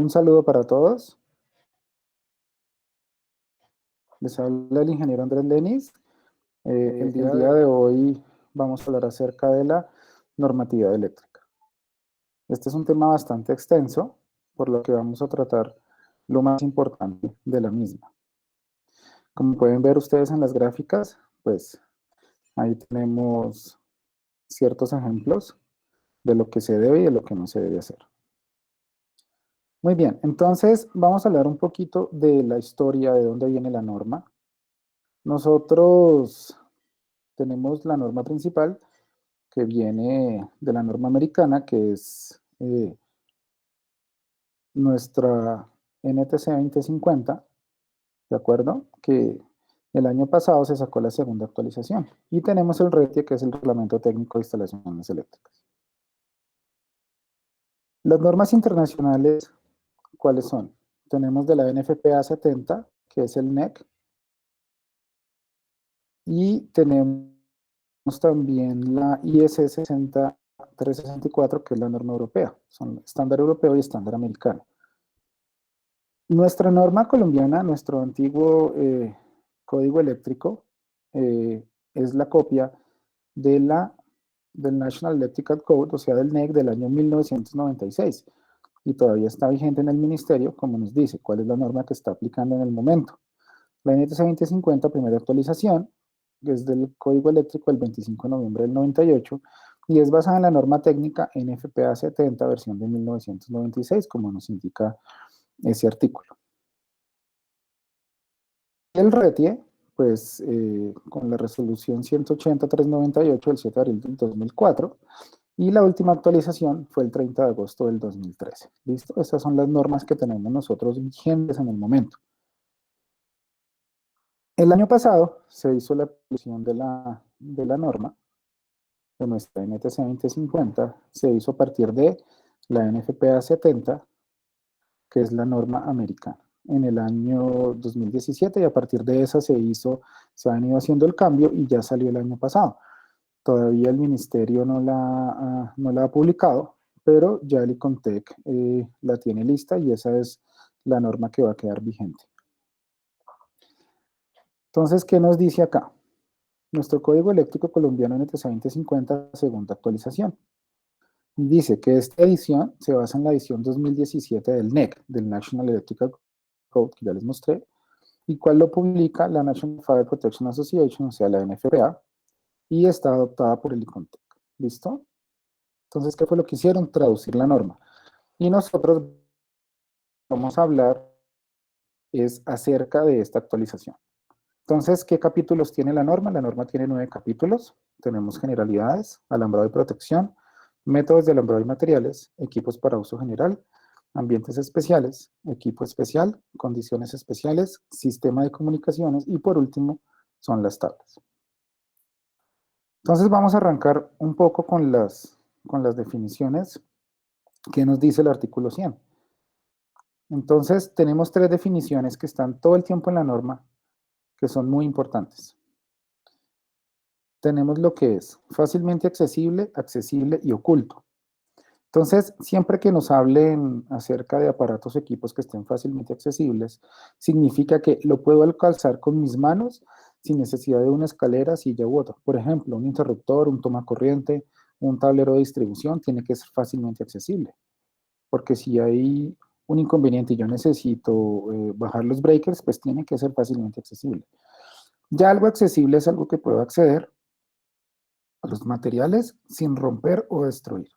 Un saludo para todos. Les habla el ingeniero Andrés Lenis. El día de hoy vamos a hablar acerca de la normatividad eléctrica. Este es un tema bastante extenso, por lo que vamos a tratar lo más importante de la misma. Como pueden ver ustedes en las gráficas, pues ahí tenemos ciertos ejemplos de lo que se debe y de lo que no se debe hacer. Muy bien, entonces vamos a hablar un poquito de la historia, de dónde viene la norma. Nosotros tenemos la norma principal que viene de la norma americana, que es nuestra NTC 2050, ¿de acuerdo? Que el año pasado se sacó la segunda actualización. Y tenemos el RETIE, que es el Reglamento Técnico de Instalaciones Eléctricas. Las normas internacionales, ¿cuáles son? Tenemos de la NFPA 70, que es el NEC, y tenemos también la IS 60364, que es la norma europea. Son estándar europeo y estándar americano. Nuestra norma colombiana, nuestro antiguo código eléctrico, es la copia del National Electrical Code, o sea, del NEC del año 1996. Y todavía está vigente en el ministerio, como nos dice, cuál es la norma que está aplicando en el momento. La NTC 2050, primera actualización, que es del Código Eléctrico del 25 de noviembre del 98, y es basada en la norma técnica NFPA 70, versión de 1996, como nos indica ese artículo. El RETIE, pues con la resolución 180.398 del 7 de abril del 2004, y la última actualización fue el 30 de agosto del 2013. ¿Listo? Estas son las normas que tenemos nosotros vigentes en el momento. El año pasado se hizo la actualización de la norma, de nuestra NTC 2050, se hizo a partir de la NFPA 70, que es la norma americana, en el año 2017, y a partir de esa se ha venido haciendo el cambio y ya salió el año pasado. Todavía el ministerio no la ha publicado, pero ya el ICONTEC la tiene lista y esa es la norma que va a quedar vigente. Entonces, ¿qué nos dice acá? Nuestro Código Eléctrico Colombiano NTC 2050, segunda actualización. Dice que esta edición se basa en la edición 2017 del NEC, del National Electrical Code, que ya les mostré, y cual lo publica la National Fire Protection Association, o sea, la NFPA, y está adoptada por el ICONTEC. ¿Listo? Entonces, ¿qué fue lo que hicieron? Traducir la norma. Y nosotros vamos a hablar es acerca de esta actualización. Entonces, ¿qué capítulos tiene la norma? La norma tiene 9 capítulos. Tenemos generalidades, alambrado y protección, métodos de alambrado y materiales, equipos para uso general, ambientes especiales, equipo especial, condiciones especiales, sistema de comunicaciones y por último son las tablas. Entonces vamos a arrancar un poco con las definiciones que nos dice el artículo 100. Entonces tenemos 3 definiciones que están todo el tiempo en la norma, que son muy importantes. Tenemos lo que es fácilmente accesible, accesible y oculto. Entonces, siempre que nos hablen acerca de aparatos o equipos que estén fácilmente accesibles, significa que lo puedo alcanzar con mis manos sin necesidad de una escalera, silla u otra. Por ejemplo, un interruptor, un tomacorriente, un tablero de distribución tiene que ser fácilmente accesible. Porque si hay un inconveniente y yo necesito bajar los breakers, pues tiene que ser fácilmente accesible. Ya algo accesible es algo que puedo acceder a los materiales sin romper o destruir.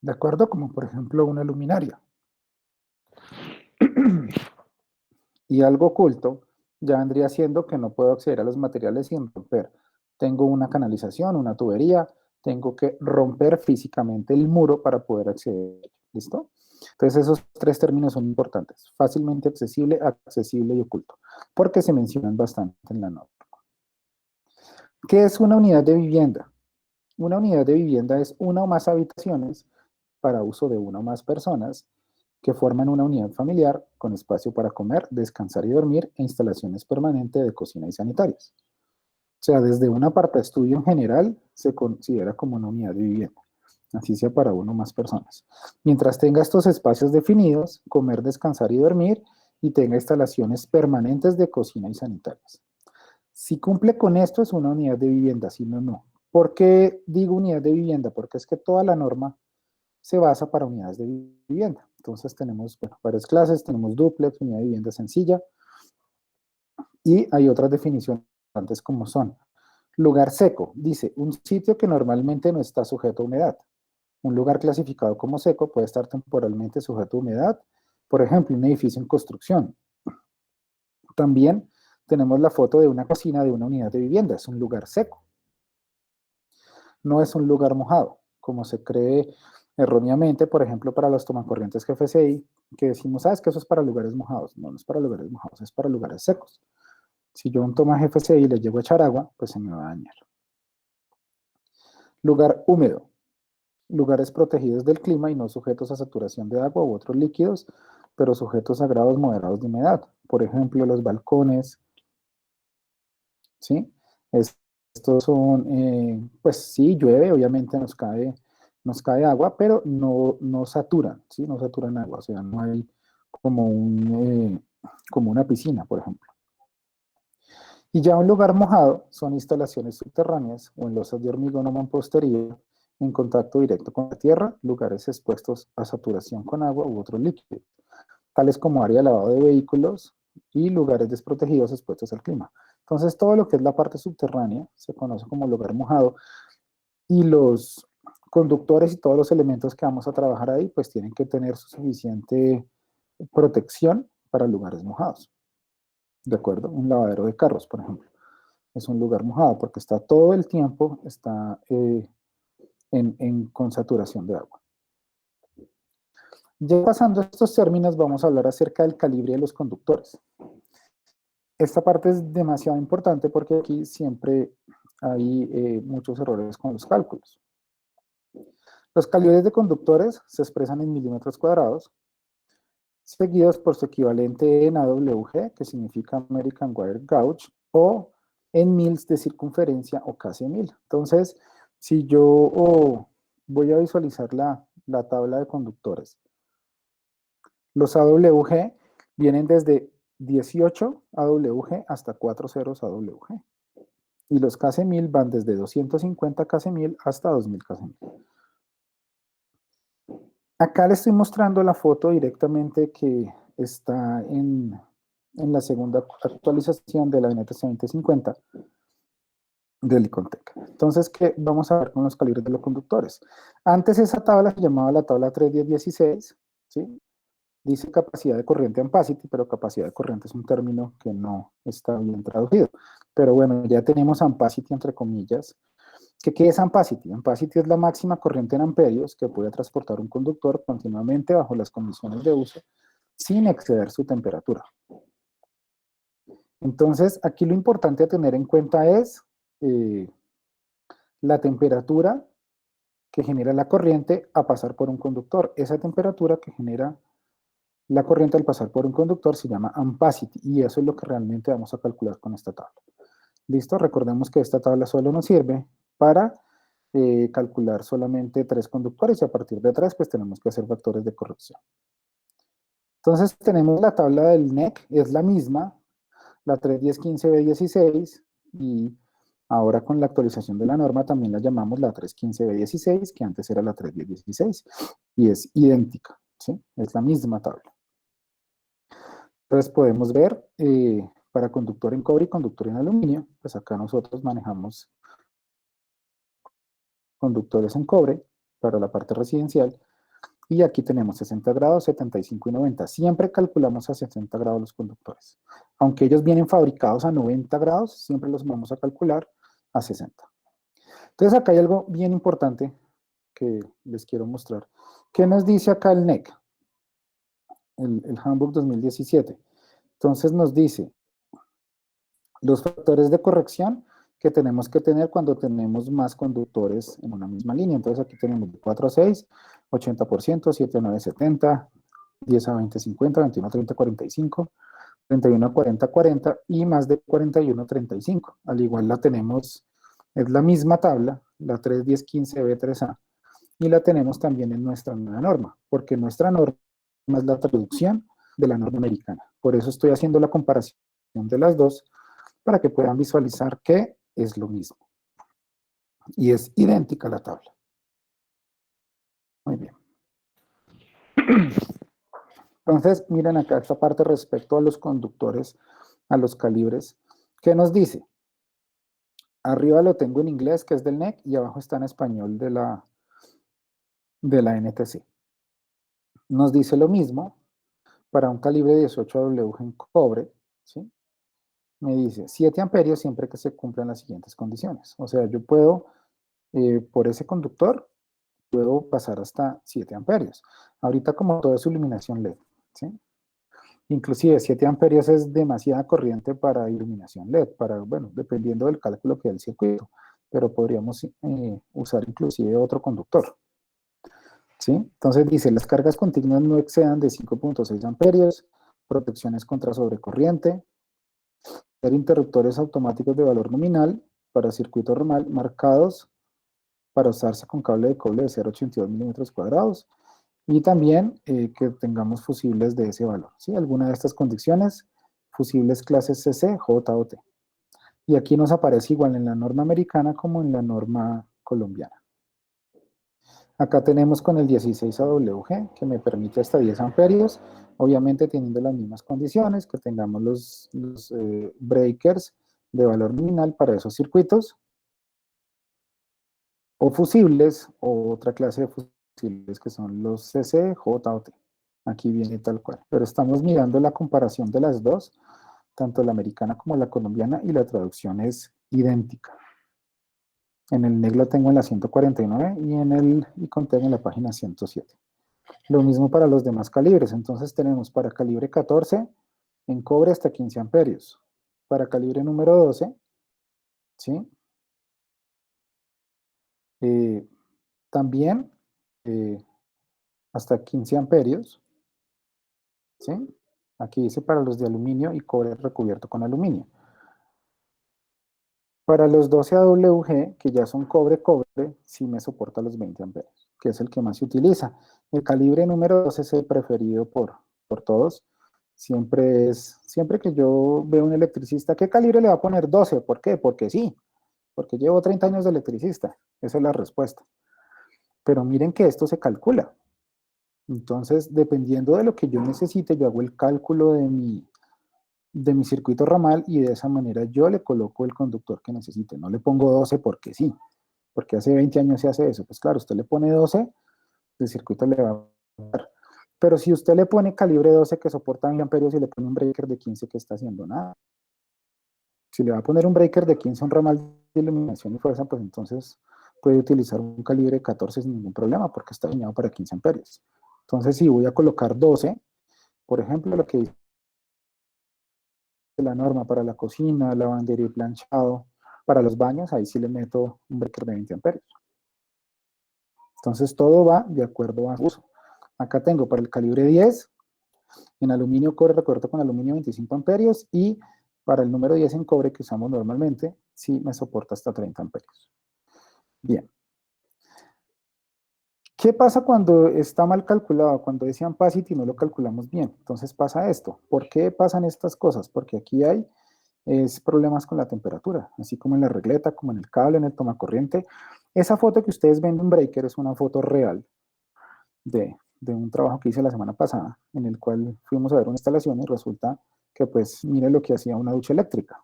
¿De acuerdo? Como por ejemplo una luminaria. Y algo oculto ya vendría siendo que no puedo acceder a los materiales sin romper. Tengo una canalización, una tubería, tengo que romper físicamente el muro para poder acceder. ¿Listo? Entonces esos 3 términos son importantes. Fácilmente accesible, accesible y oculto. Porque se mencionan bastante en la norma. ¿Qué es una unidad de vivienda? Una unidad de vivienda es una o más habitaciones para uso de una o más personas que forman una unidad familiar con espacio para comer, descansar y dormir e instalaciones permanentes de cocina y sanitarias. O sea, desde un apartaestudio en general se considera como una unidad de vivienda. así sea para uno o más personas. Mientras tenga estos espacios definidos, comer, descansar y dormir, y tenga instalaciones permanentes de cocina y sanitarias. Si cumple con esto, es una unidad de vivienda, si no, no. ¿Por qué digo unidad de vivienda? Porque es que toda la norma se basa para unidades de vivienda. Entonces tenemos varias clases, tenemos dúplex, unidad de vivienda sencilla, y hay otras definiciones como son. Lugar seco, dice, un sitio que normalmente no está sujeto a humedad. Un lugar clasificado como seco puede estar temporalmente sujeto a humedad, por ejemplo, un edificio en construcción. También tenemos la foto de una cocina de una unidad de vivienda, es un lugar seco. No es un lugar mojado, como se cree erróneamente, por ejemplo, para los tomacorrientes GFCI, que decimos, ¿sabes que eso es para lugares mojados? No, no es para lugares mojados, es para lugares secos. Si yo a un toma GFCI le llego a echar agua, pues se me va a dañar. Lugar húmedo. Lugares protegidos del clima y no sujetos a saturación de agua u otros líquidos, pero sujetos a grados moderados de humedad. Por ejemplo, los balcones, ¿sí? Estos son, pues sí, llueve, obviamente nos cae agua, pero no saturan, ¿sí? No saturan agua, o sea, no hay como una piscina, por ejemplo. Y ya un lugar mojado son instalaciones subterráneas o en losas de hormigón o mampostería en contacto directo con la tierra, lugares expuestos a saturación con agua u otros líquidos, tales como área de lavado de vehículos y lugares desprotegidos expuestos al clima. Entonces, todo lo que es la parte subterránea se conoce como lugar mojado y los conductores y todos los elementos que vamos a trabajar ahí, pues tienen que tener su suficiente protección para lugares mojados. ¿De acuerdo? Un lavadero de carros, por ejemplo, es un lugar mojado porque está todo el tiempo con saturación de agua. Ya pasando a estos términos, vamos a hablar acerca del calibre de los conductores. Esta parte es demasiado importante porque aquí siempre hay muchos errores con los cálculos. Los calibres de conductores se expresan en milímetros cuadrados, seguidos por su equivalente en AWG, que significa American Wire Gauge, o en mils de circunferencia o casi mil. Entonces, si yo voy a visualizar la tabla de conductores, los AWG vienen desde 18 AWG hasta 4 ceros AWG. Y los kc1000 van desde 250 kc1000 hasta 2000 kc1000. Acá le estoy mostrando la foto directamente que está en la segunda actualización de la NTC 2050 del Icontec. Entonces, ¿qué vamos a ver con los calibres de los conductores? Antes esa tabla se llamaba la tabla 31016, ¿sí? Dice capacidad de corriente ampacity, pero capacidad de corriente es un término que no está bien traducido. Pero bueno, ya tenemos ampacity entre comillas. ¿Qué es ampacity? Ampacity es la máxima corriente en amperios que puede transportar un conductor continuamente bajo las condiciones de uso sin exceder su temperatura. Entonces, aquí lo importante a tener en cuenta es la temperatura que genera la corriente a pasar por un conductor. Esa temperatura que genera la corriente al pasar por un conductor se llama ampacity y eso es lo que realmente vamos a calcular con esta tabla. ¿Listo? Recordemos que esta tabla solo nos sirve para calcular solamente 3 conductores y a partir de 3 pues tenemos que hacer factores de corrección. Entonces tenemos la tabla del NEC, es la misma, la 31015B16 y ahora con la actualización de la norma también la llamamos la 315B16 que antes era la 31016 y es idéntica, ¿sí? Es la misma tabla. Entonces podemos ver para conductor en cobre y conductor en aluminio, pues acá nosotros manejamos conductores en cobre para la parte residencial y aquí tenemos 60 grados, 75 y 90. Siempre calculamos a 60 grados los conductores. Aunque ellos vienen fabricados a 90 grados, siempre los vamos a calcular a 60. Entonces acá hay algo bien importante que les quiero mostrar. ¿Qué nos dice acá el NEC? El Handbook 2017. Entonces nos dice los factores de corrección que tenemos que tener cuando tenemos más conductores en una misma línea. Entonces aquí tenemos de 4 a 6, 80%, 7 a 9, 70, 10 a 20, 50, 21 a 30, 45, 31 a 40, 40 y más de 41 a 35. Al igual la tenemos, es la misma tabla, la 3, 10, 15, B3A, y la tenemos también en nuestra nueva norma, porque nuestra norma es la traducción de la norma americana. Por eso estoy haciendo la comparación de las dos, para que puedan visualizar que es lo mismo. Y es idéntica la tabla. Muy bien. Entonces, miren acá esta parte respecto a los conductores, a los calibres. ¿Qué nos dice? Arriba lo tengo en inglés, que es del NEC, y abajo está en español de la NTC. Nos dice lo mismo para un calibre 18W en cobre, ¿sí? Me dice 7 amperios siempre que se cumplan las siguientes condiciones. O sea, yo puedo, por ese conductor, puedo pasar hasta 7 amperios. Ahorita como todo es iluminación LED, ¿sí? Inclusive 7 amperios es demasiada corriente para iluminación LED, para, bueno, dependiendo del cálculo que dé el circuito, pero podríamos usar inclusive otro conductor, ¿sí? Entonces dice, las cargas continuas no excedan de 5.6 amperios, protecciones contra sobrecorriente, ser interruptores automáticos de valor nominal para circuito normal marcados para usarse con cable de cobre de 0,82 milímetros cuadrados, y también que tengamos fusibles de ese valor, ¿sí? Alguna de estas condiciones, fusibles clases CC, J o T. Y aquí nos aparece igual en la norma americana como en la norma colombiana. Acá tenemos con el 16AWG, que me permite hasta 10 amperios, obviamente teniendo las mismas condiciones, que tengamos los breakers de valor nominal para esos circuitos, o fusibles, o otra clase de fusibles que son los CC, J o T. Aquí viene tal cual. Pero estamos mirando la comparación de las dos, tanto la americana como la colombiana, y la traducción es idéntica. En el NEC lo tengo en la 149 y en el ICONTEC en la página 107. Lo mismo para los demás calibres. Entonces tenemos para calibre 14 en cobre hasta 15 amperios. Para calibre número 12, ¿sí? Eh, también eh, hasta 15 amperios, ¿sí? Aquí dice para los de aluminio y cobre recubierto con aluminio. Para los 12AWG, que ya son cobre-cobre, sí me soporta los 20 amperios, que es el que más se utiliza. El calibre número 12 es el preferido por todos. Siempre que yo veo un electricista, ¿qué calibre le va a poner 12? ¿Por qué? Porque sí, porque llevo 30 años de electricista. Esa es la respuesta. Pero miren que esto se calcula. Entonces, dependiendo de lo que yo necesite, yo hago el cálculo de mi circuito ramal y de esa manera yo le coloco el conductor que necesite. No le pongo 12 porque sí, porque hace 20 años se hace eso. Pues claro, usted le pone 12, el circuito le va a dar. Pero si usted le pone calibre 12 que soporta 10 amperios y le pone un breaker de 15, ¿qué está haciendo? Nada. Si le va a poner un breaker de 15 a un ramal de iluminación y fuerza, pues entonces puede utilizar un calibre 14 sin ningún problema porque está diseñado para 15 amperios. Entonces, si voy a colocar 12, por ejemplo, lo que dice la norma para la cocina, lavandería y planchado, para los baños, ahí sí le meto un breaker de 20 amperios. Entonces, todo va de acuerdo a su uso. Acá tengo para el calibre 10, en aluminio cobre recubierto con aluminio 25 amperios, y para el número 10 en cobre que usamos normalmente, sí me soporta hasta 30 amperios. Bien. ¿Qué pasa cuando está mal calculado? Cuando ese ampacity no lo calculamos bien. Entonces pasa esto. ¿Por qué pasan estas cosas? Porque aquí hay problemas con la temperatura, así como en la regleta, como en el cable, en el tomacorriente. Esa foto que ustedes ven de un breaker es una foto real de un trabajo que hice la semana pasada, en el cual fuimos a ver una instalación y resulta que, pues, miren lo que hacía una ducha eléctrica.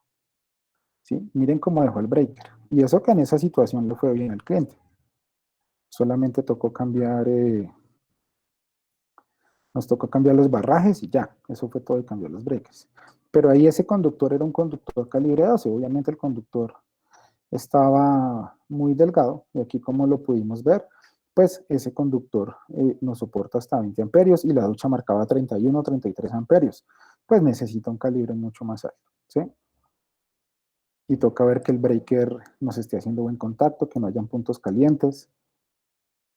¿Sí? Miren cómo dejó el breaker. Y eso que en esa situación le fue bien al cliente. Solamente nos tocó cambiar los barrajes y ya, eso fue todo y cambiar los breakers. Pero ahí ese conductor era un conductor calibre 12, obviamente el conductor estaba muy delgado, y aquí como lo pudimos ver, pues ese conductor nos soporta hasta 20 amperios y la ducha marcaba 31 o 33 amperios, pues necesita un calibre mucho más alto, ¿sí? Y toca ver que el breaker nos esté haciendo buen contacto, que no hayan puntos calientes,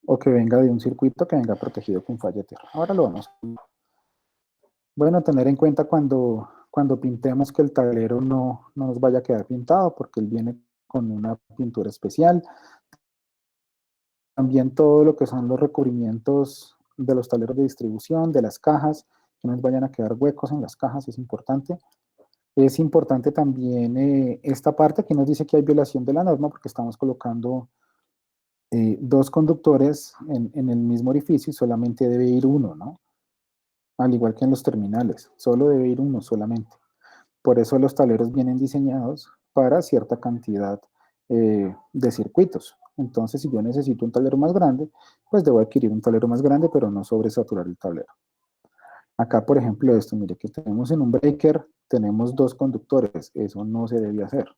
o que venga de un circuito que venga protegido con falla de tierra. Ahora lo vamos. Bueno, tener en cuenta cuando pintemos que el tablero no nos vaya a quedar pintado, porque él viene con una pintura especial. También todo lo que son los recubrimientos de los tableros de distribución, de las cajas, que no vayan a quedar huecos en las cajas, es importante. Es importante también esta parte que nos dice que hay violación de la norma porque estamos colocando dos conductores en el mismo orificio y solamente debe ir uno, ¿no? Al igual que en los terminales, solo debe ir uno solamente. Por eso los tableros vienen diseñados para cierta cantidad de circuitos. Entonces, si yo necesito un tablero más grande, pues debo adquirir un tablero más grande, pero no sobresaturar el tablero. Acá, por ejemplo, esto, mire, que tenemos en un breaker, tenemos dos conductores. Eso no se debe hacer.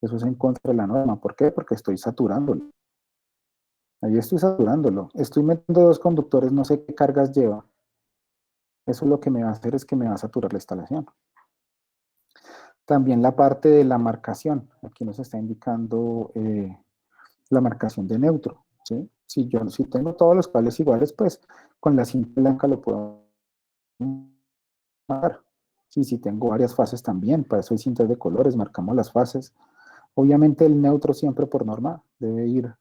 Eso es en contra de la norma. ¿Por qué? Porque estoy saturándolo. Ahí estoy saturándolo. Estoy metiendo dos conductores, no sé qué cargas lleva. Eso lo que me va a hacer es que me va a saturar la instalación. También la parte de la marcación. Aquí nos está indicando la marcación de neutro. ¿Sí? Si tengo todos los cables iguales, pues con la cinta blanca lo puedo marcar. Y si tengo varias fases también, para eso hay cintas de colores, marcamos las fases. Obviamente el neutro siempre por norma debe ir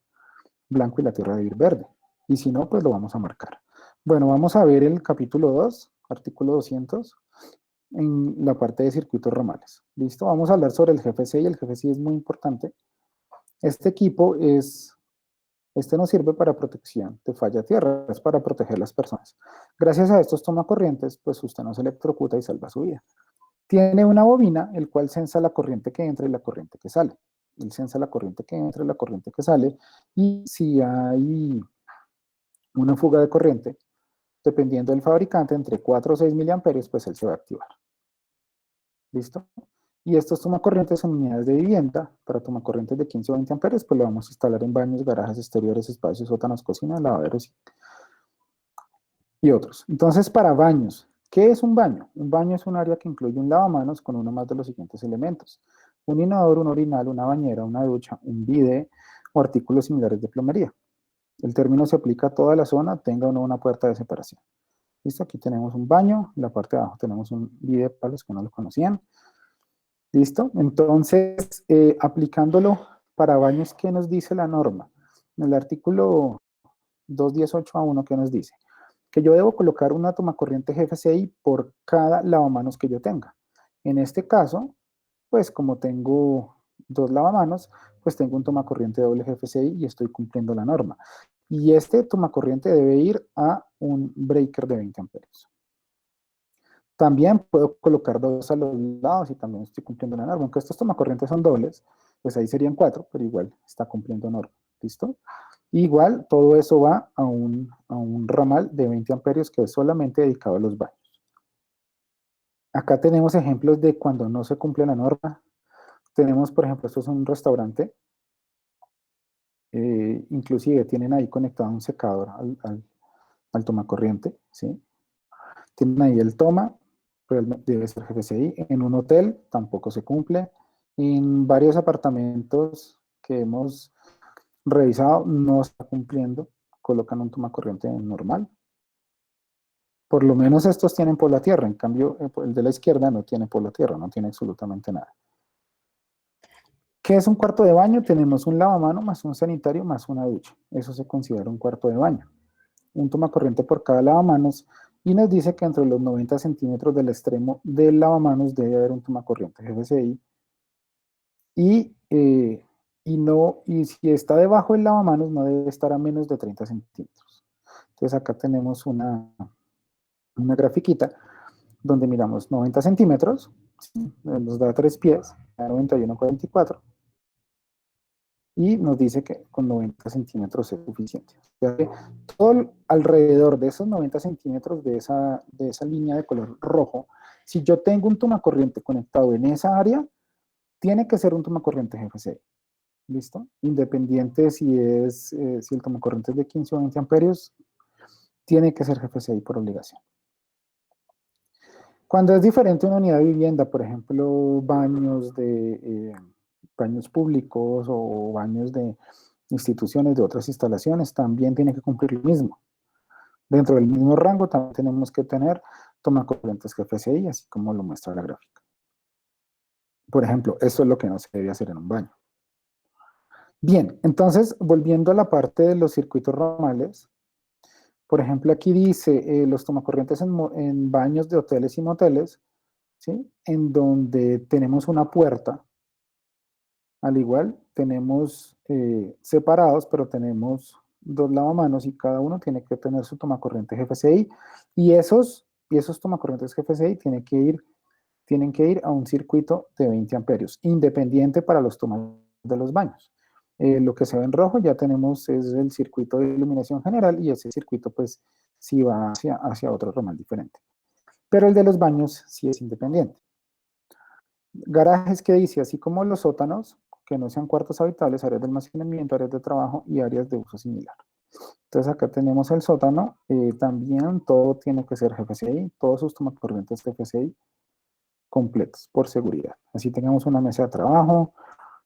blanco y la tierra debe ir verde. Y si no, pues lo vamos a marcar. Bueno, vamos a ver el capítulo 2, artículo 200, en la parte de circuitos ramales. ¿Listo? Vamos a hablar sobre el GFCI. El GFCI es muy importante. Este equipo nos sirve para protección de falla a tierra, es para proteger a las personas. Gracias a estos tomacorrientes, pues usted no se electrocuta y salva su vida. Tiene una bobina, el cual censa la corriente que entra y la corriente que sale. Él censa la corriente que entra y la corriente que sale, y si hay una fuga de corriente, dependiendo del fabricante, entre 4 o 6 miliamperios, pues él se va a activar. ¿Listo? Y estos tomacorrientes son unidades de vivienda. Para tomacorrientes de 15 o 20 amperios, pues lo vamos a instalar en baños, garajes, exteriores, espacios, sótanos, cocinas, lavaderos y otros. Entonces, para baños, ¿qué es un baño? Un baño es un área que incluye un lavamanos con uno más de los siguientes elementos: un inodoro, un orinal, una bañera, una ducha, un bidet o artículos similares de plomería. El término se aplica a toda la zona, tenga o no una puerta de separación. ¿Listo? Aquí tenemos un baño, en la parte de abajo tenemos un bidet para los que no lo conocían. ¿Listo? Entonces, aplicándolo para baños, ¿qué nos dice la norma? En el artículo 218A1, ¿qué nos dice? Que yo debo colocar una tomacorriente GFCI por cada lavamanos que yo tenga. En este caso, pues como tengo dos lavamanos, pues tengo un tomacorriente doble GFCI y estoy cumpliendo la norma. Y este tomacorriente debe ir a un breaker de 20 amperios. También puedo colocar dos a los lados y también estoy cumpliendo la norma. Aunque estos tomacorrientes son dobles, pues ahí serían 4, pero igual está cumpliendo norma. ¿Listo? Igual todo eso va a un ramal de 20 amperios que es solamente dedicado a los baños. Acá tenemos ejemplos de cuando no se cumple la norma. Tenemos, por ejemplo, esto es un restaurante. Inclusive tienen ahí conectado un secador al tomacorriente, ¿sí? Tienen ahí el toma, debe ser GFCI. En un hotel tampoco se cumple. En varios apartamentos que hemos revisado no está cumpliendo. Colocan un tomacorriente normal. Por lo menos estos tienen polo a tierra. En cambio, el de la izquierda no tiene polo a tierra, no tiene absolutamente nada. ¿Qué es un cuarto de baño? Tenemos un lavamano más un sanitario más una ducha. Eso se considera un cuarto de baño. Un tomacorriente por cada lavamanos y nos dice que entre los 90 centímetros del extremo del lavamanos debe haber un tomacorriente GFCI y si está debajo del lavamanos no debe estar a menos de 30 centímetros. Entonces acá tenemos una grafiquita donde miramos 90 centímetros, nos da 3 pies, 91,44 y nos dice que con 90 centímetros es suficiente. O sea que todo alrededor de esos 90 centímetros de esa línea de color rojo, si yo tengo un tomacorriente conectado en esa área, tiene que ser un tomacorriente GFCI. ¿Listo? Independiente si el tomacorriente es de 15 o 20 amperios, tiene que ser GFCI por obligación. Cuando es diferente una unidad de vivienda, por ejemplo, baños públicos o baños de instituciones de otras instalaciones, también tiene que cumplir lo mismo. Dentro del mismo rango también tenemos que tener tomacorrientes GFCI, así como lo muestra la gráfica. Por ejemplo, esto es lo que no se debe hacer en un baño. Bien, entonces, volviendo a la parte de los circuitos ramales, por ejemplo, aquí dice los tomacorrientes en baños de hoteles y moteles, ¿sí? En donde tenemos una puerta, al igual tenemos separados, pero tenemos dos lavamanos y cada uno tiene que tener su tomacorriente GFCI y esos tomacorrientes GFCI tienen que ir a un circuito de 20 amperios, independiente para los tomas de los baños. Lo que se ve en rojo ya tenemos es el circuito de iluminación general y ese circuito pues sí va hacia otro ramal diferente. Pero el de los baños sí es independiente. Garajes que dice, así como los sótanos, que no sean cuartos habitables, áreas de almacenamiento, áreas de trabajo y áreas de uso similar. Entonces acá tenemos el sótano, también todo tiene que ser GFCI, todos sus tomacorrientes GFCI completos por seguridad. Así tengamos una mesa de trabajo,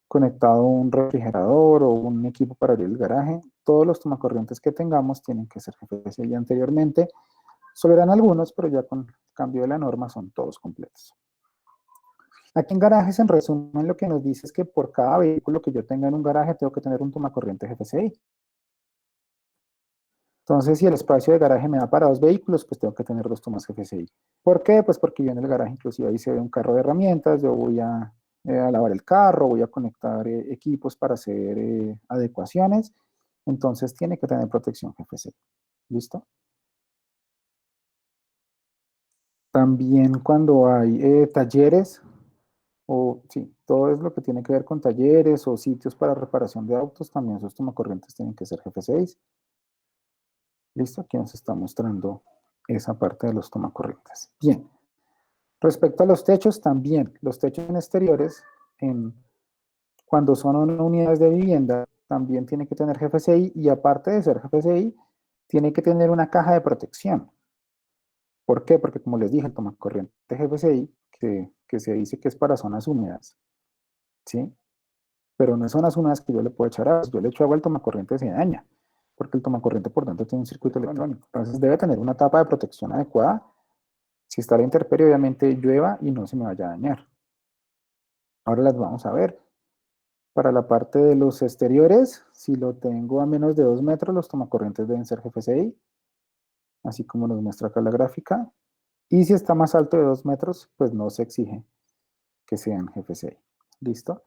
conectado a un refrigerador o un equipo para abrir el garaje, todos los tomacorrientes que tengamos tienen que ser GFCI anteriormente. Solo eran algunos, pero ya con el cambio de la norma son todos completos. Aquí en garajes, en resumen, lo que nos dice es que por cada vehículo que yo tenga en un garaje tengo que tener un tomacorriente GFCI. Entonces, si el espacio de garaje me da para 2 vehículos, pues tengo que tener 2 tomas GFCI. ¿Por qué? Pues porque yo en el garaje inclusive ahí se ve un carro de herramientas, yo voy a lavar el carro, voy a conectar equipos para hacer adecuaciones, entonces tiene que tener protección GFCI. ¿Listo? También cuando hay talleres, o sí, todo es lo que tiene que ver con talleres o sitios para reparación de autos, también esos tomacorrientes tienen que ser GF6. Listo, aquí nos está mostrando esa parte de los tomacorrientes. Bien, respecto a los techos, también los techos en exteriores, cuando son unidades de vivienda, también tiene que tener GFCI y aparte de ser GFCI, tiene que tener una caja de protección. ¿Por qué? Porque como les dije, el tomacorriente GFCI, que se dice que es para zonas húmedas, ¿sí? Pero no son las unas que yo le puedo echar agua. Si yo le echo agua, el tomacorriente se daña, porque el tomacorriente por tanto tiene un circuito electrónico. Entonces debe tener una tapa de protección adecuada. Si está la intemperie, obviamente llueva y no se me vaya a dañar. Ahora las vamos a ver. Para la parte de los exteriores, si lo tengo a menos de 2 metros, los tomacorrientes deben ser GFCI, así como nos muestra acá la gráfica. Y si está más alto de 2 metros, pues no se exige que sean GFCI. ¿Listo?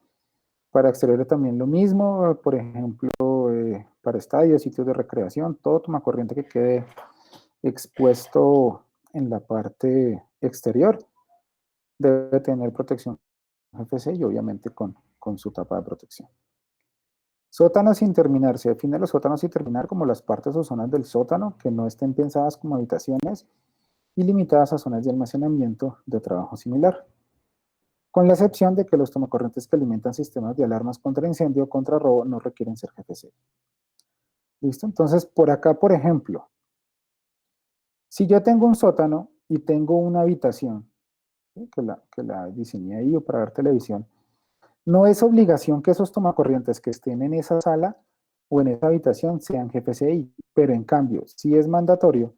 Para exteriores también lo mismo, por ejemplo, para estadios, sitios de recreación, todo tomacorriente que quede expuesto en la parte exterior debe tener protección GFC y obviamente con su tapa de protección. Sótanos sin terminar. Se define los sótanos sin terminar como las partes o zonas del sótano que no estén pensadas como habitaciones y limitadas a zonas de almacenamiento de trabajo similar, con la excepción de que los tomacorrientes que alimentan sistemas de alarmas contra incendio o contra robo no requieren ser GFC. ¿Listo? Entonces, por acá, por ejemplo, si yo tengo un sótano y tengo una habitación, ¿sí? que la diseñé ahí o para ver televisión, no es obligación que esos tomacorrientes que estén en esa sala o en esa habitación sean GFCI, pero en cambio, sí es mandatorio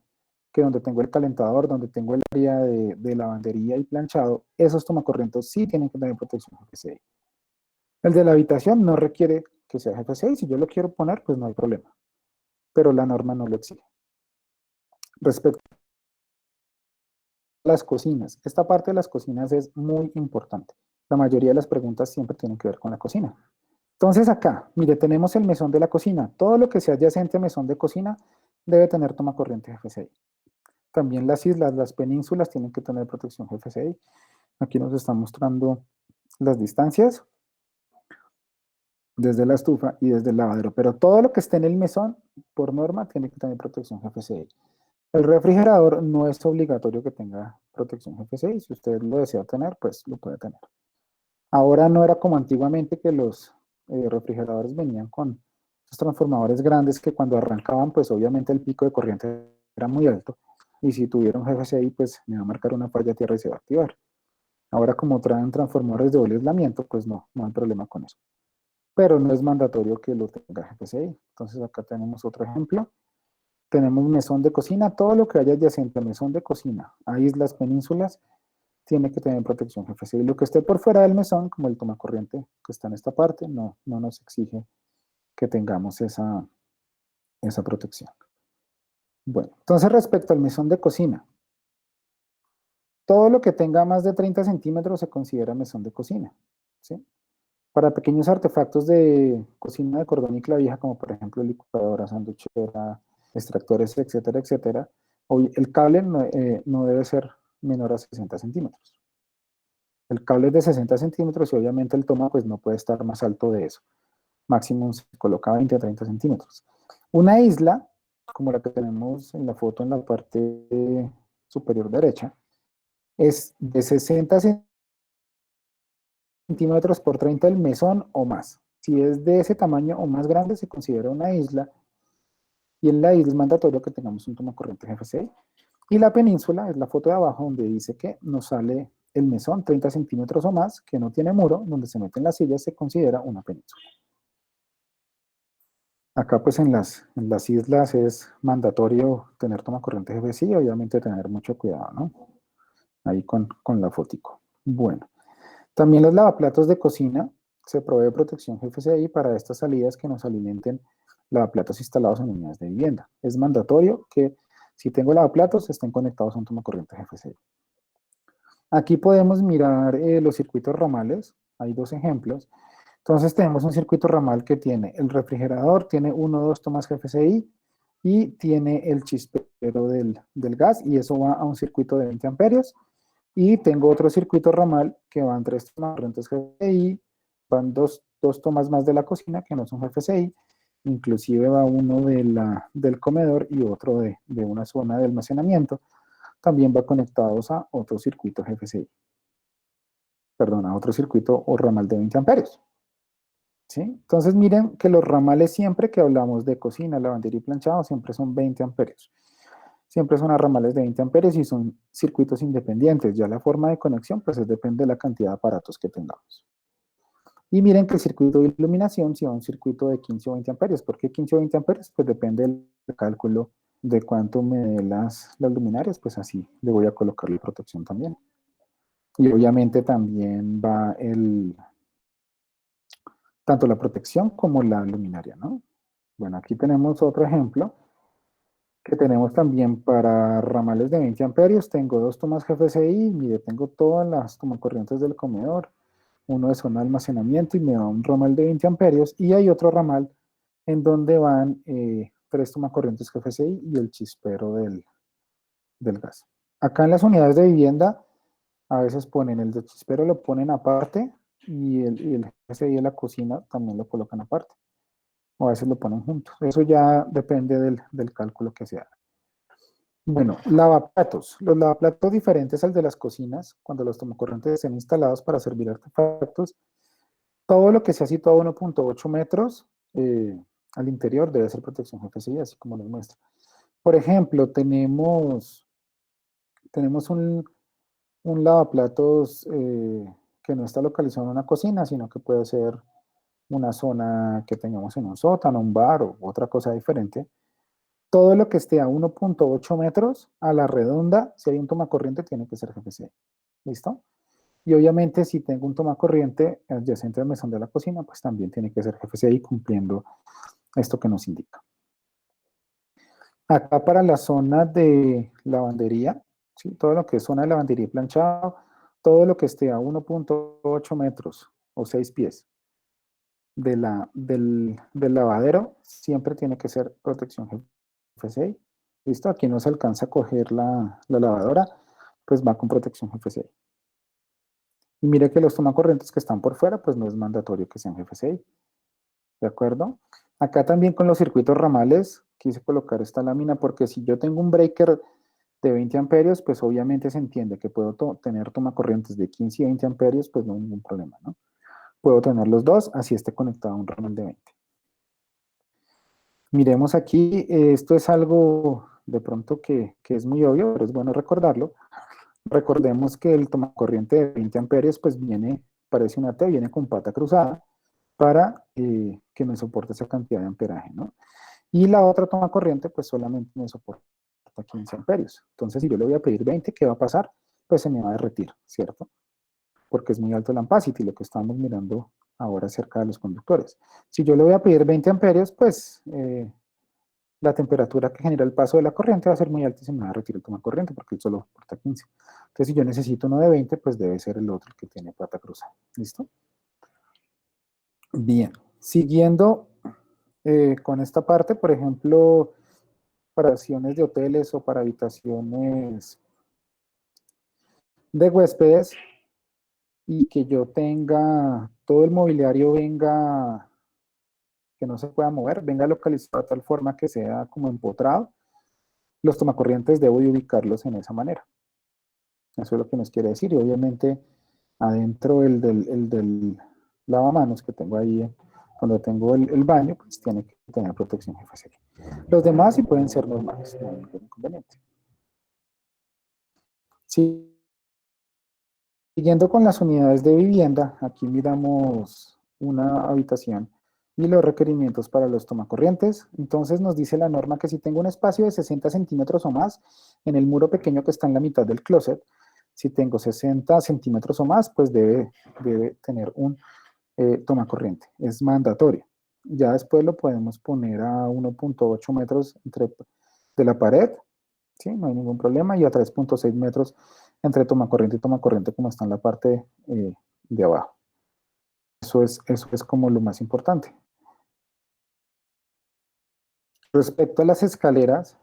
que donde tengo el calentador, donde tengo el área de lavandería y planchado, esos tomacorrientes sí tienen que tener protección GFCI. El de la habitación no requiere que sea GFCI, si yo lo quiero poner, pues no hay problema, pero la norma no lo exige. Respecto a las cocinas, esta parte de las cocinas es muy importante. La mayoría de las preguntas siempre tienen que ver con la cocina. Entonces acá, mire, tenemos el mesón de la cocina. Todo lo que sea adyacente al mesón de cocina debe tener toma corriente GFCI. También las islas, las penínsulas tienen que tener protección GFCI. Aquí nos está mostrando las distancias desde la estufa y desde el lavadero. Pero todo lo que esté en el mesón, por norma, tiene que tener protección GFCI. El refrigerador no es obligatorio que tenga protección GFCI. Si usted lo desea tener, pues lo puede tener. Ahora no era como antiguamente que los refrigeradores venían con esos transformadores grandes que cuando arrancaban, pues obviamente el pico de corriente era muy alto. Y si tuvieron GFCI, pues me va a marcar una falla tierra y se va a activar. Ahora como traen transformadores de doble aislamiento, pues no hay problema con eso. Pero no es mandatorio que lo tenga GFCI. Entonces acá tenemos otro ejemplo. Tenemos mesón de cocina, todo lo que haya adyacente al mesón de cocina, a islas, penínsulas, tiene que tener protección GFCI. Lo que esté por fuera del mesón, como el tomacorriente que está en esta parte, no nos exige que tengamos esa protección. Bueno, entonces respecto al mesón de cocina, todo lo que tenga más de 30 centímetros se considera mesón de cocina, ¿sí? Para pequeños artefactos de cocina de cordón y clavija, como por ejemplo licuadora, sanduchera, extractores, etcétera, etcétera, hoy el cable no debe ser menor a 60 centímetros. El cable es de 60 centímetros y obviamente el toma pues no puede estar más alto de eso. Máximo se coloca 20 a 30 centímetros. Una isla, como la que tenemos en la foto en la parte superior derecha, es de 60 centímetros por 30 el mesón o más. Si es de ese tamaño o más grande, se considera una isla. Y en la isla es mandatorio que tengamos un tomacorriente GFCI. Y la península es la foto de abajo donde dice que nos sale el mesón 30 centímetros o más, que no tiene muro, donde se meten las sillas, se considera una península. Acá pues en las islas es mandatorio tener tomacorriente GFCI, obviamente tener mucho cuidado, ¿no? Ahí con la fotico. Bueno, también los lavaplatos de cocina se provee protección GFCI para estas salidas que nos alimenten lavaplatos instalados en unidades de vivienda. Es mandatorio que si tengo lavaplatos estén conectados a un tomacorriente GFCI. Aquí podemos mirar los circuitos ramales, hay dos ejemplos. Entonces tenemos un circuito ramal que tiene el refrigerador, tiene 1 o 2 tomas GFCI y tiene el chispero del gas y eso va a un circuito de 20 amperios. Y tengo otro circuito ramal que van 3 tomas corrientes GFCI, van dos tomas más de la cocina que no son GFCI, inclusive va uno del comedor y otro de una zona de almacenamiento. También va conectados a otro circuito GFCI. Perdón, a otro circuito o ramal de 20 amperios. ¿Sí? Entonces miren que los ramales siempre que hablamos de cocina, lavandería y planchado siempre son 20 amperios. Siempre son a ramales de 20 amperios y son circuitos independientes. Ya la forma de conexión pues depende de la cantidad de aparatos que tengamos. Y miren que el circuito de iluminación si va a un circuito de 15 o 20 amperios. ¿Por qué 15 o 20 amperios? Pues depende del cálculo de cuánto me den las luminarias, pues así le voy a colocar la protección también. Y obviamente también va tanto la protección como la luminaria, ¿no? Bueno, aquí tenemos otro ejemplo que tenemos también para ramales de 20 amperios. Tengo 2 tomas GFCI, mire, tengo todas las tomacorrientes del comedor, uno de zona de almacenamiento y me da un ramal de 20 amperios y hay otro ramal en donde van 3 tomacorrientes GFCI y el chispero del gas. Acá en las unidades de vivienda a veces ponen el de chispero, lo ponen aparte y el GFCI de la cocina también lo colocan aparte. O a veces lo ponen juntos. Eso ya depende del cálculo que se haga. Bueno, lavaplatos. Los lavaplatos diferentes al de las cocinas, cuando los tomacorrientes estén instalados para servir artefactos, todo lo que sea situado a 1.8 metros al interior debe ser protección GFCI, así como les muestra. Por ejemplo, tenemos un lavaplatos que no está localizado en una cocina, sino que puede ser una zona que tengamos en un sótano, un bar o otra cosa diferente. Todo lo que esté a 1.8 metros a la redonda, si hay un tomacorriente, tiene que ser GFCI. ¿Listo? Y obviamente si tengo un tomacorriente adyacente al mesón de la cocina, pues también tiene que ser GFCI cumpliendo esto que nos indica. Acá para la zona de lavandería, ¿sí? Todo lo que es zona de lavandería y planchado, todo lo que esté a 1.8 metros o 6 pies del lavadero, siempre tiene que ser protección GFCI. ¿Listo? Aquí no se alcanza a coger la lavadora, pues va con protección GFCI. Y mire que los tomacorrientes que están por fuera, pues no es mandatorio que sean GFCI. ¿De acuerdo? Acá también con los circuitos ramales quise colocar esta lámina porque si yo tengo un breaker de 20 amperios, pues obviamente se entiende que puedo tener tomacorrientes de 15 y 20 amperios, pues no hay ningún problema, ¿no? Puedo tener los dos, así esté conectado a un ramal de 20. Miremos aquí, esto es algo de pronto que es muy obvio, pero es bueno recordarlo. Recordemos que el tomacorriente de 20 amperios pues parece una T, viene con pata cruzada para que me soporte esa cantidad de amperaje, ¿no? Y la otra tomacorriente pues solamente me soporta 15 amperios. Entonces si yo le voy a pedir 20, ¿qué va a pasar? Pues se me va a derretir, ¿cierto? Porque es muy alto el ampacity, lo que estamos mirando ahora cerca de los conductores. Si yo le voy a pedir 20 amperios, pues la temperatura que genera el paso de la corriente va a ser muy alta y se me va a retirar el tomacorriente porque él solo porta 15. Entonces, si yo necesito uno de 20, pues debe ser el otro que tiene pata cruzada. ¿Listo? Bien. Siguiendo con esta parte, por ejemplo, para habitaciones de hoteles o para habitaciones de huéspedes y que yo tenga todo el mobiliario venga, que no se pueda mover, venga localizado de tal forma que sea como empotrado, los tomacorrientes debo de ubicarlos en esa manera. Eso es lo que nos quiere decir. Y obviamente adentro el del lavamanos que tengo ahí, cuando tengo el baño, pues tiene que tener protección GFCI. Los demás sí pueden ser normales, no hay ningún inconveniente. Sí. Siguiendo con las unidades de vivienda, aquí miramos una habitación y los requerimientos para los tomacorrientes. Entonces nos dice la norma que si tengo un espacio de 60 centímetros o más en el muro pequeño que está en la mitad del closet, si tengo 60 centímetros o más, pues debe tener un tomacorriente. Es mandatorio. Ya después lo podemos poner a 1.8 metros de la pared, ¿sí? No hay ningún problema, y a 3.6 metros entre tomacorriente y tomacorriente como está en la parte de abajo. Eso es como lo más importante. Respecto a las escaleras,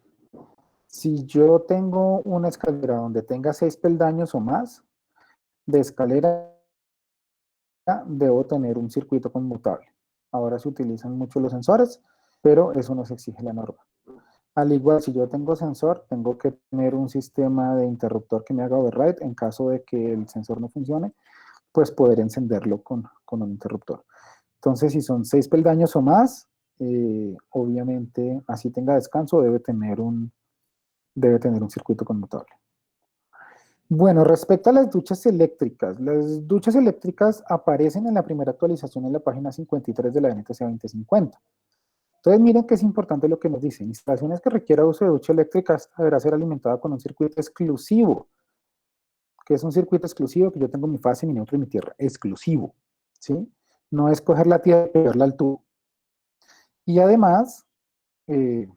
si yo tengo una escalera donde tenga 6 peldaños o más, de escalera debo tener un circuito conmutable. Ahora se utilizan mucho los sensores, pero eso nos exige la norma. Al igual, si yo tengo sensor, tengo que tener un sistema de interruptor que me haga override en caso de que el sensor no funcione, pues poder encenderlo con un interruptor. Entonces, si son 6 peldaños o más, obviamente, así tenga descanso, debe tener un circuito conmutable. Bueno, respecto a las duchas eléctricas aparecen en la primera actualización en la página 53 de la NTC 2050. Entonces, miren que es importante lo que nos dice. Instalaciones que requiera uso de ducha eléctrica deberá ser alimentada con un circuito exclusivo. Que es un circuito exclusivo? Que yo tengo mi fase, mi neutro y mi tierra. Exclusivo, ¿sí? No es coger la tierra y pegarla al tubo. Y además, eh,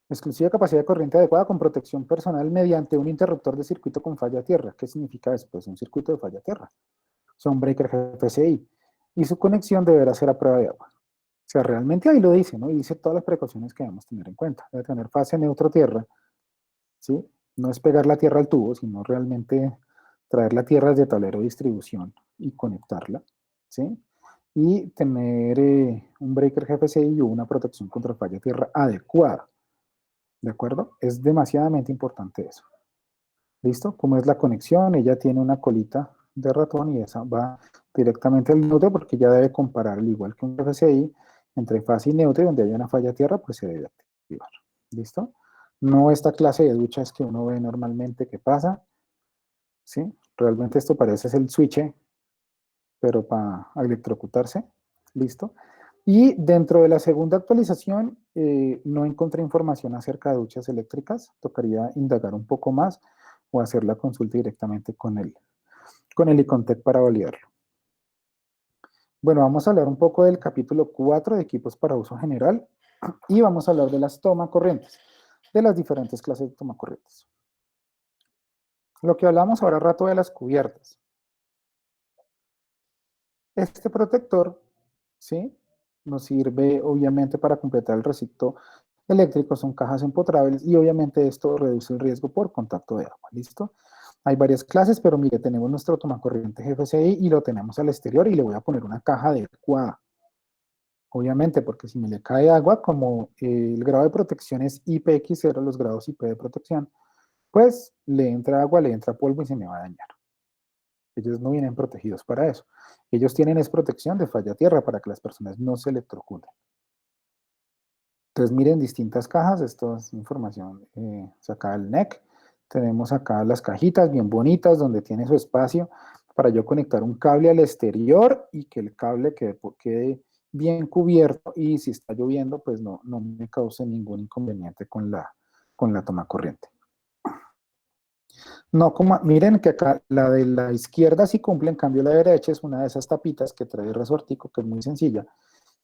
exclusiva capacidad de corriente adecuada con protección personal mediante un interruptor de circuito con falla tierra. ¿Qué significa eso? Pues un circuito de falla tierra. Son breaker GFCI. Y su conexión deberá ser a prueba de agua. O sea, realmente ahí lo dice, ¿no? Y dice todas las precauciones que debemos tener en cuenta. Debe tener fase neutro tierra, ¿sí? No es pegar la tierra al tubo, sino realmente traer la tierra desde tablero de distribución y conectarla, ¿sí? Y tener un breaker GFCI y una protección contra falla tierra adecuada, ¿de acuerdo? Es demasiadamente importante eso. ¿Listo? Como es la conexión, ella tiene una colita de ratón y esa va directamente al neutro porque ya debe comparar, al igual que un GFCI, entre fase y neutro y donde haya una falla tierra, pues se debe activar. ¿Listo? No esta clase de duchas que uno ve normalmente que pasa, ¿sí? Realmente esto parece es el switch, pero para electrocutarse. ¿Listo? Y dentro de la segunda actualización no encontré información acerca de duchas eléctricas. Tocaría indagar un poco más o hacer la consulta directamente con el Icontec para validarlo. Bueno, vamos a hablar un poco del capítulo 4 de equipos para uso general y vamos a hablar de las tomacorrientes, de las diferentes clases de tomacorrientes. Lo que hablamos ahora rato de las cubiertas. Este protector, ¿sí? Nos sirve obviamente para completar el recinto eléctrico, son cajas empotrables y obviamente esto reduce el riesgo por contacto de agua, ¿listo? Hay varias clases, pero mire, tenemos nuestro tomacorriente GFCI y lo tenemos al exterior y le voy a poner una caja adecuada. Obviamente, porque si me le cae agua, como el grado de protección es IPX0, los grados IP de protección, pues le entra agua, le entra polvo y se me va a dañar. Ellos no vienen protegidos para eso. Ellos tienen es protección de falla tierra para que las personas no se electrocuten. Entonces miren distintas cajas, esto es información sacada del NEC. Tenemos acá las cajitas bien bonitas donde tiene su espacio para yo conectar un cable al exterior y que el cable quede bien cubierto y si está lloviendo pues no me cause ningún inconveniente con la toma corriente. No como, miren que acá la de la izquierda sí cumple, en cambio la derecha es una de esas tapitas que trae resortico, que es muy sencilla,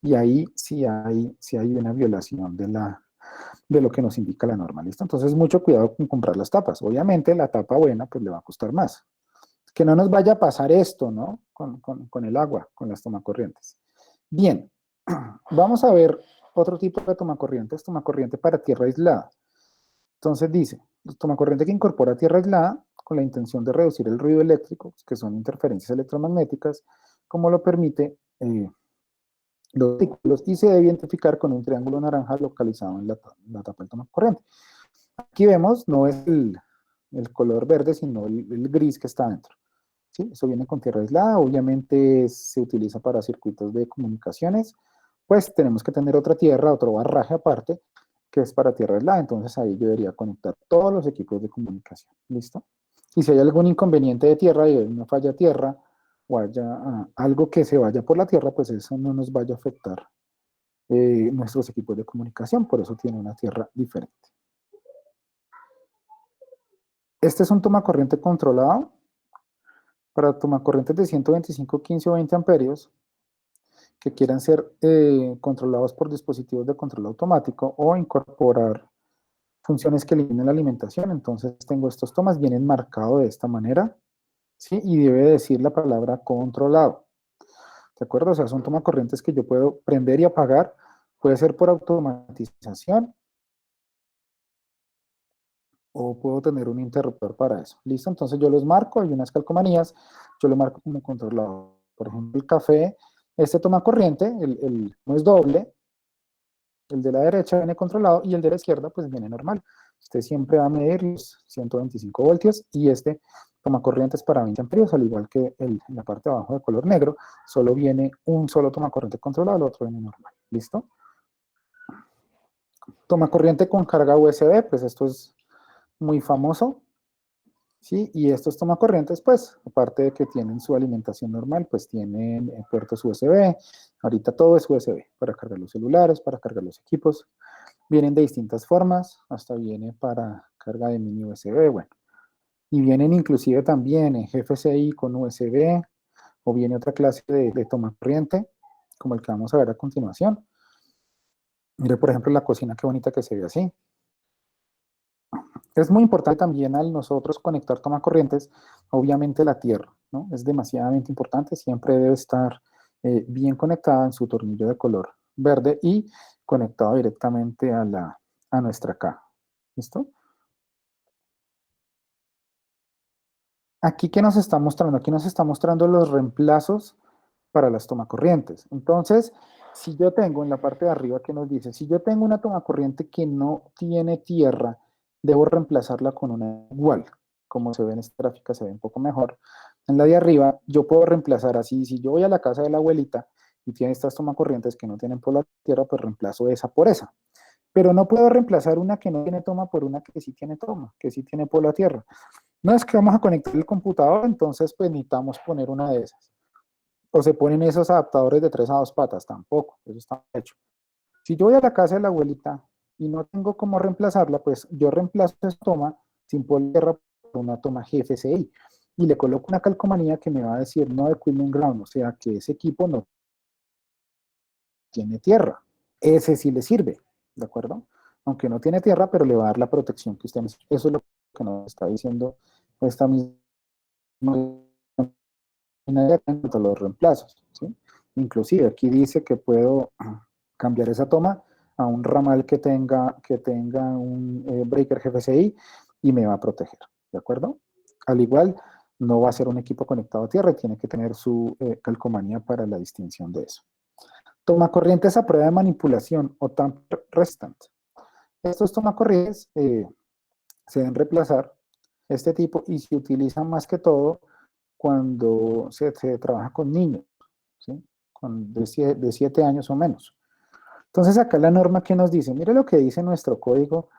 y ahí sí hay una violación de lo que nos indica la norma, ¿listo? Entonces mucho cuidado con comprar las tapas. Obviamente la tapa buena pues le va a costar más. Que no nos vaya a pasar esto, ¿no? Con el agua, con las tomacorrientes. Bien, vamos a ver otro tipo de tomacorrientes, tomacorriente para tierra aislada. Entonces dice, tomacorriente que incorpora tierra aislada con la intención de reducir el ruido eléctrico, que son interferencias electromagnéticas, como lo permite los artículos, y se debe identificar con un triángulo naranja localizado en la tapa del tomacorriente. Aquí vemos, no es el color verde, sino el gris que está dentro. ¿Sí? Eso viene con tierra aislada, obviamente se utiliza para circuitos de comunicaciones, pues tenemos que tener otra tierra, otro barraje aparte, que es para tierra aislada, entonces ahí yo debería conectar todos los equipos de comunicación, ¿listo? Y si hay algún inconveniente de tierra y hay una falla tierra, o haya algo que se vaya por la tierra, pues eso no nos vaya a afectar nuestros equipos de comunicación, por eso tiene una tierra diferente. Este es un toma corriente controlado para tomacorrientes de 125, 15 o 20 amperios que quieran ser controlados por dispositivos de control automático o incorporar funciones que eliminen la alimentación. Entonces tengo estos tomas, vienen marcados de esta manera, ¿sí? Y debe decir la palabra controlado. ¿De acuerdo? O sea, son tomacorrientes que yo puedo prender y apagar, puede ser por automatización o puedo tener un interruptor para eso. ¿Listo? Entonces yo los marco, hay unas calcomanías, yo lo marco como controlado. Por ejemplo, el café, este toma corriente, no es doble, el de la derecha viene controlado y el de la izquierda pues viene normal. Usted siempre va a medir los 125 voltios y este toma corrientes para 20 amperios, al igual que en la parte de abajo de color negro, solo viene un solo toma corriente controlado, el otro viene normal. ¿Listo? Toma corriente con carga USB, pues esto es muy famoso. ¿Sí? Y estos tomacorrientes, pues, aparte de que tienen su alimentación normal, pues tienen puertos USB. Ahorita todo es USB, para cargar los celulares, para cargar los equipos. Vienen de distintas formas, hasta viene para carga de mini USB, bueno. Y vienen inclusive también en GFCI con USB, o viene otra clase de tomacorriente, como el que vamos a ver a continuación. Mire, por ejemplo, la cocina, qué bonita que se ve así. Es muy importante también al nosotros conectar tomacorrientes, obviamente la tierra, ¿no? Es demasiadamente importante, siempre debe estar bien conectada en su tornillo de color verde y conectado directamente a nuestra caja. ¿Listo? Aquí, ¿qué nos está mostrando? Aquí nos está mostrando los reemplazos para las tomacorrientes. Entonces, si yo tengo en la parte de arriba que nos dice, si yo tengo una tomacorriente que no tiene tierra, debo reemplazarla con una igual. Como se ve en esta gráfica, se ve un poco mejor. En la de arriba, yo puedo reemplazar así. Si yo voy a la casa de la abuelita y tiene estas tomacorrientes que no tienen por la tierra, pues reemplazo esa por esa. Pero no puedo reemplazar una que no tiene toma por una que sí tiene toma, que sí tiene por la tierra. No es que vamos a conectar el computador, entonces pues necesitamos poner una de esas. O se ponen esos adaptadores de 3 a 2 patas, tampoco, eso está hecho. Si yo voy a la casa de la abuelita y no tengo cómo reemplazarla, pues yo reemplazo esa toma sin tierra por una toma GFCI y le coloco una calcomanía que me va a decir no equipment ground, o sea que ese equipo no tiene tierra. Ese sí le sirve, ¿de acuerdo? Aunque no tiene tierra, pero le va a dar la protección que usted necesita. Eso es lo que nos está diciendo esta misma en cuanto a los reemplazos. ¿Sí? Inclusive aquí dice que puedo cambiar esa toma a un ramal que tenga un breaker GFCI y me va a proteger. ¿De acuerdo? Al igual, no va a ser un equipo conectado a tierra y tiene que tener su calcomanía para la distinción de eso. Toma corrientes a prueba de manipulación o tamper resistant. Estos tomacorrientes se deben reemplazar este tipo y se utilizan más que todo cuando se trabaja con niños, ¿sí? De 7 años o menos. Entonces acá la norma que nos dice, mire lo que dice nuestro código,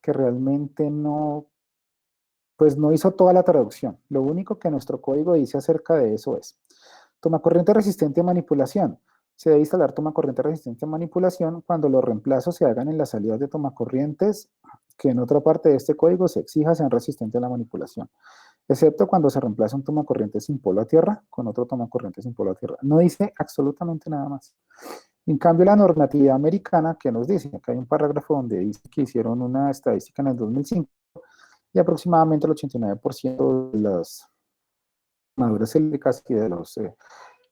que realmente no, pues no hizo toda la traducción. Lo único que nuestro código dice acerca de eso es, toma corriente resistente a manipulación. Se debe instalar toma corriente resistente a manipulación cuando los reemplazos se hagan en las salidas de tomacorrientes que en otra parte de este código se exija sean resistentes a la manipulación, excepto cuando se reemplaza un tomacorriente sin polo a tierra con otro tomacorriente sin polo a tierra. No dice absolutamente nada más. En cambio, la normatividad americana, que nos dice? Acá hay un parágrafo donde dice que hicieron una estadística en el 2005 y aproximadamente el 89% de las quemaduras eléctricas y de los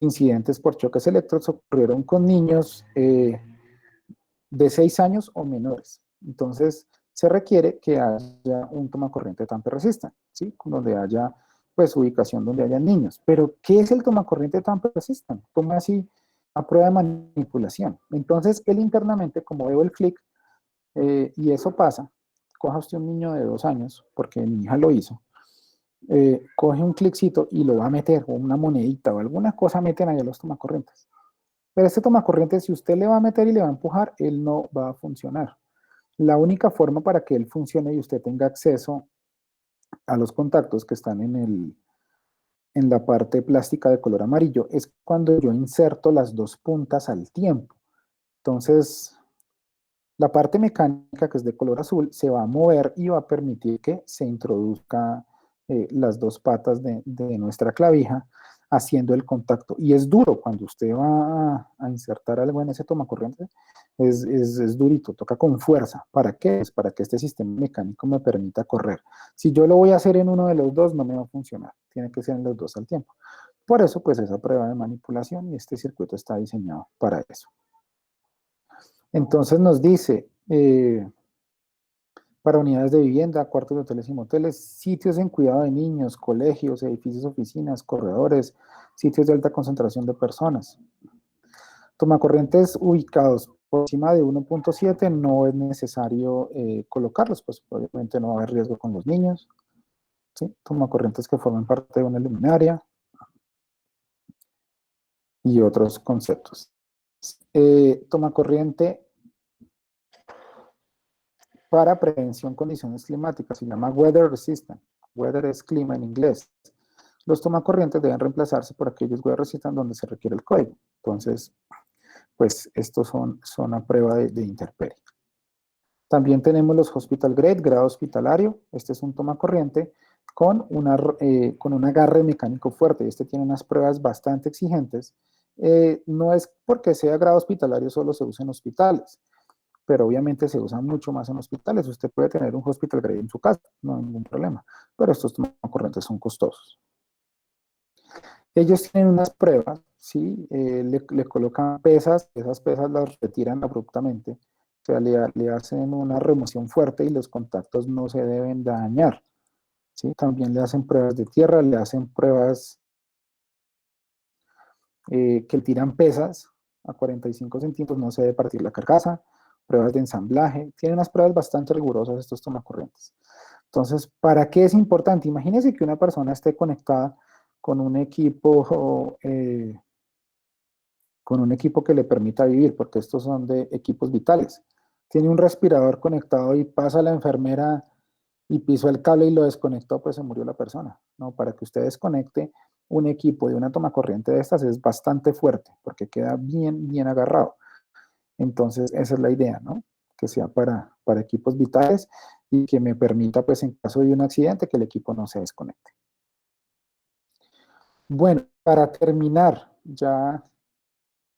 incidentes por choques eléctricos ocurrieron con niños de 6 años o menores. Entonces, se requiere que haya un tomacorriente Tamper resistant, ¿sí? Donde haya, pues, ubicación donde haya niños. Pero, ¿qué es el tomacorriente Tamper resistant? ¿Cómo así? A prueba de manipulación. Entonces, él internamente, como veo el clic, y eso pasa, coja usted un niño de 2 años, porque mi hija lo hizo, coge un cliccito y lo va a meter, o una monedita, o alguna cosa meten ahí a los tomacorrientes. Pero este tomacorriente, si usted le va a meter y le va a empujar, él no va a funcionar. La única forma para que él funcione y usted tenga acceso a los contactos que están en la parte plástica de color amarillo es cuando yo inserto las dos puntas al tiempo. Entonces, la parte mecánica, que es de color azul, se va a mover y va a permitir que se introduzca las dos patas de nuestra clavija haciendo el contacto. Y es duro cuando usted va a insertar algo en ese tomacorriente, es durito, toca con fuerza. ¿Para qué? Es para que este sistema mecánico me permita correr. Si yo lo voy a hacer en uno de los dos, no me va a funcionar. Tiene que ser en los dos al tiempo. Por eso, pues, esa prueba de manipulación y este circuito está diseñado para eso. Entonces nos dice, para unidades de vivienda, cuartos de hoteles y moteles, sitios en cuidado de niños, colegios, edificios, oficinas, corredores, sitios de alta concentración de personas. Tomacorrientes ubicados por encima de 1.7 no es necesario colocarlos, pues obviamente no va a haber riesgo con los niños. ¿Sí? Tomacorrientes que forman parte de una luminaria y otros conceptos. Tomacorriente para prevención de condiciones climáticas, se llama weather resistant. Weather es clima en inglés. Los tomacorrientes deben reemplazarse por aquellos weather resistant donde se requiere el código. Entonces, pues estos son a prueba de intemperie. También tenemos los hospital grade, grado hospitalario. Este es un tomacorriente con un agarre mecánico fuerte. Este tiene unas pruebas bastante exigentes. No es porque sea grado hospitalario solo se usa en hospitales, pero obviamente se usa mucho más en hospitales. Usted puede tener un hospital grade en su casa, no hay ningún problema, pero estos tomacorrientes son costosos. Ellos tienen unas pruebas, ¿sí? Le colocan pesas, esas pesas las retiran abruptamente, o sea, le hacen una remoción fuerte y los contactos no se deben dañar, ¿sí? También le hacen pruebas de tierra, le hacen pruebas que le tiran pesas a 45 centímetros, no se debe partir la carcasa, pruebas de ensamblaje, tienen unas pruebas bastante rigurosas estos tomacorrientes. Entonces, ¿para qué es importante? Imagínense que una persona esté conectada con un equipo que le permita vivir, porque estos son de equipos vitales. Tiene un respirador conectado y pasa la enfermera y pisó el cable y lo desconectó, pues se murió la persona. No, para que usted desconecte un equipo de una toma corriente de estas es bastante fuerte, porque queda bien, bien agarrado. Entonces, esa es la idea, ¿no? Que sea para equipos vitales y que me permita, pues en caso de un accidente, que el equipo no se desconecte. Bueno, para terminar, ya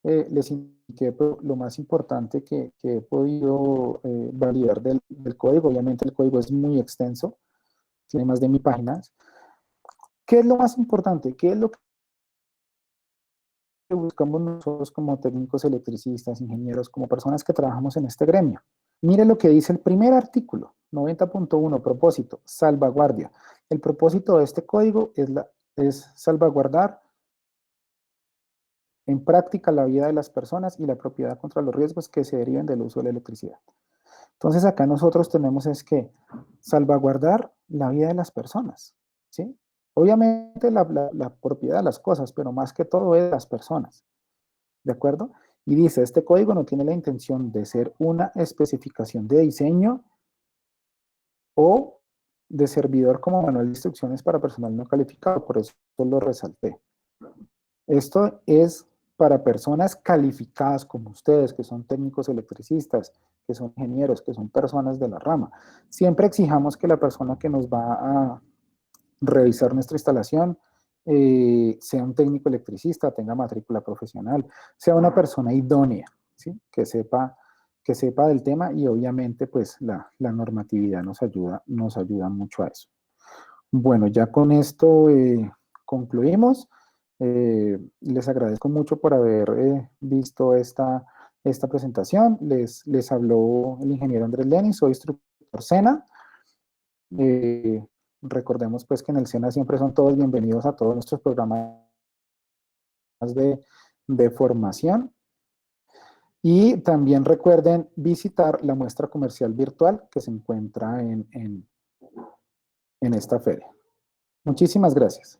les indiqué lo más importante que he podido validar del código. Obviamente el código es muy extenso, tiene más de 1000 páginas. ¿Qué es lo más importante? ¿Qué es lo que buscamos nosotros como técnicos electricistas, ingenieros, como personas que trabajamos en este gremio? Mire lo que dice el primer artículo, 90.1, propósito, salvaguardia. El propósito de este código es salvaguardar en práctica la vida de las personas y la propiedad contra los riesgos que se deriven del uso de la electricidad. Entonces acá nosotros tenemos es que salvaguardar la vida de las personas, ¿sí? Obviamente la propiedad de las cosas, pero más que todo es de las personas, ¿de acuerdo? Y dice, este código no tiene la intención de ser una especificación de diseño o de servidor como manual de instrucciones para personal no calificado, por eso lo resalté. Esto es para personas calificadas como ustedes, que son técnicos electricistas, que son ingenieros, que son personas de la rama. Siempre exijamos que la persona que nos va a revisar nuestra instalación sea un técnico electricista, tenga matrícula profesional, sea una persona idónea, ¿sí? Que sepa del tema, y obviamente pues la normatividad nos ayuda mucho a eso. Bueno, ya con esto concluimos. Les agradezco mucho por haber visto esta presentación. Les habló el ingeniero Andrés Lenin, soy instructor SENA. Recordemos pues que en el SENA siempre son todos bienvenidos a todos nuestros programas de formación. Y también recuerden visitar la muestra comercial virtual que se encuentra en esta feria. Muchísimas gracias.